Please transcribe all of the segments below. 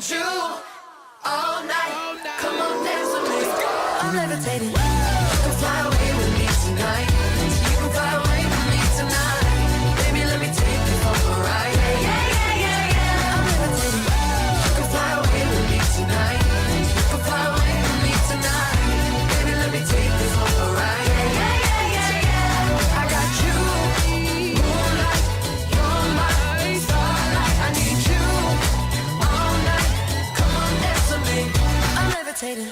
need you all night. Come on, dance with me. I'm levitating. You can fly away with me tonight. You can fly away with me tonight. Baby, let me take you for a ride. Yeah, yeah, yeah, yeah. I'm levitating. You can fly away with me tonight. You can fly away with me tonight. Baby, let me take you for a ride. Yeah, yeah, yeah, yeah, yeah. I got you, moonlight. You're my starlight. I need you all night. Come on, dance with me. I'm levitating.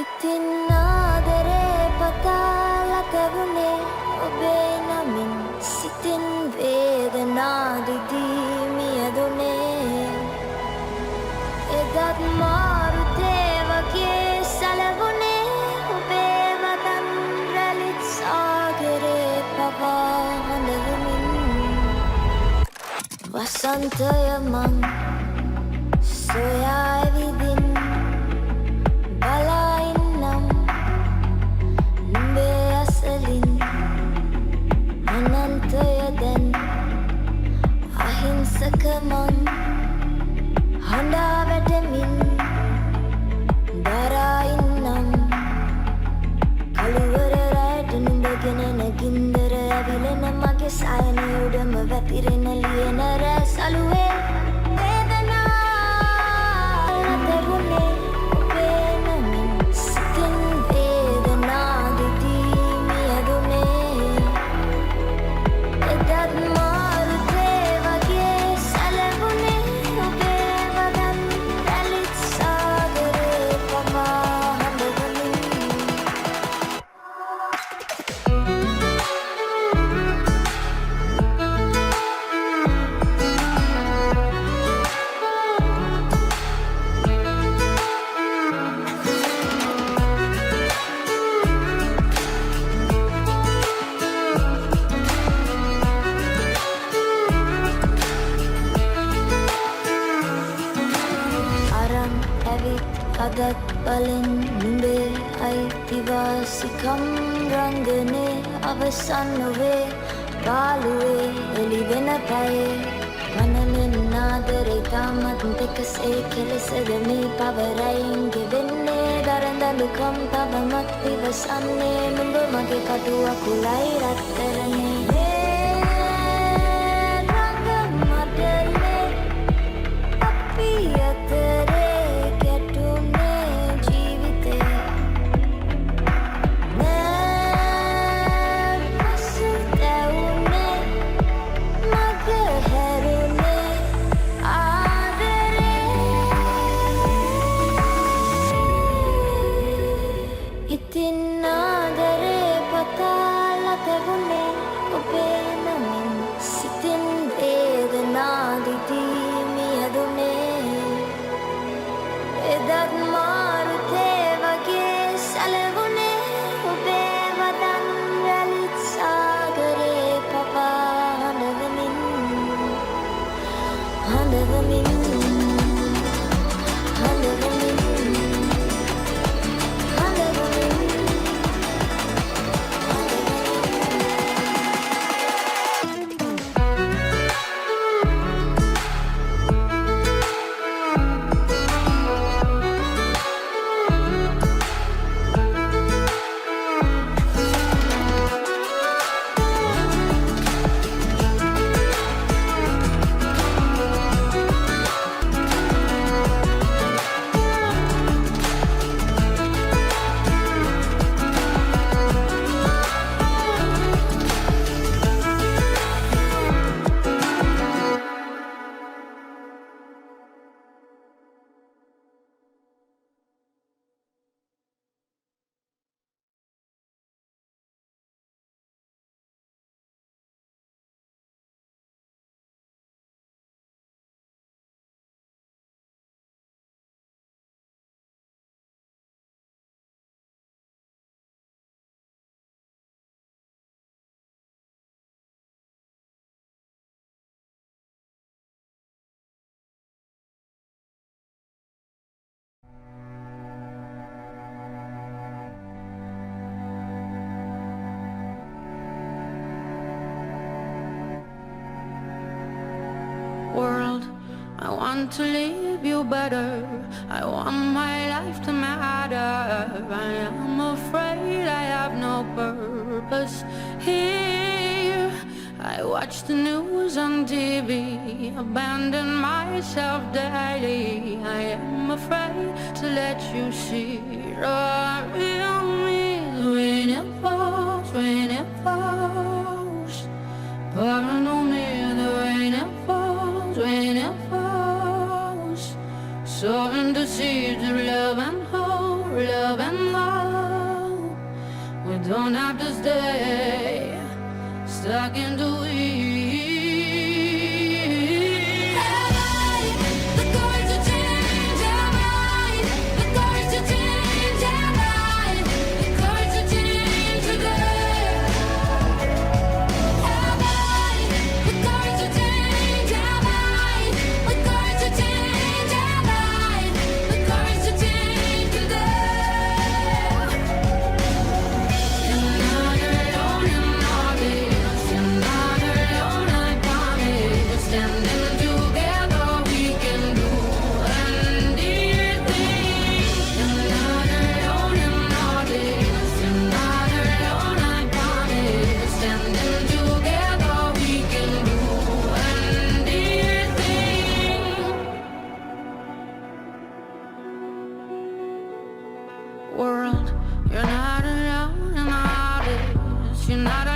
ඉතින් ආදරේ පතාලා තැවුනේ ඔබේ නමින් සිතින් වේදනා දිදී මියදුනේ එදත් මාරුතේ වගේ සැලවුනේ ඔබේ වදන් රැලිත් සාගරේ පවා හඬවමින් වසන්තය මං සොයා ඇවිදින් බලයින්නම් නුඹේ අසලින් අනන්තය දැන් අහිංසක මං හඬා වැටෙමින් දරායින්නම් කළුවර රැට නුඹගෙන නැගින්දර ඇවිලෙන මගේ සයනය උඩම වැතිරෙන ලියන රෑ සලුවේ අදත් බලෙන් නුඹේ අයිතිවාසිකම් රංගනේ අවසන් නොවේ බාලුවේ එළි වෙන පැයේ මනමෙන් ආදරේ තාමත් දෙකසේ කෙලෙසද මේ පවරයින් ගෙවෙන්නේ දරදඬුකම් තවමත් ඉවසන්නේ නුඹ මගේ කටු අකුලයි රත්තරනේ ඉතින් ආදරේ පතාලා තැවුනේ ඔබ want to leave you better. I want my life to matter. I am afraid I have no purpose here. I watch the news on TV, abandon myself daily. I am afraid to let you see the real me. When it falls, when it falls, pouring on me, the rain it falls, when it falls. Sowing the seeds of love and hope, love and hope. We don't have to stay stuck in the weeds. Have I the courage to change? Have I the courage to change? Have I the courage to change today? Have I the courage to change? Have I the courage to change? Have I the courage to change today? You're not alone in all this. You're not alone, I promise. Standing together, we can do anything. You're not alone in all this. You're not alone, I promise. Standing together, we can do anything. World, you're not alone in all this. You're not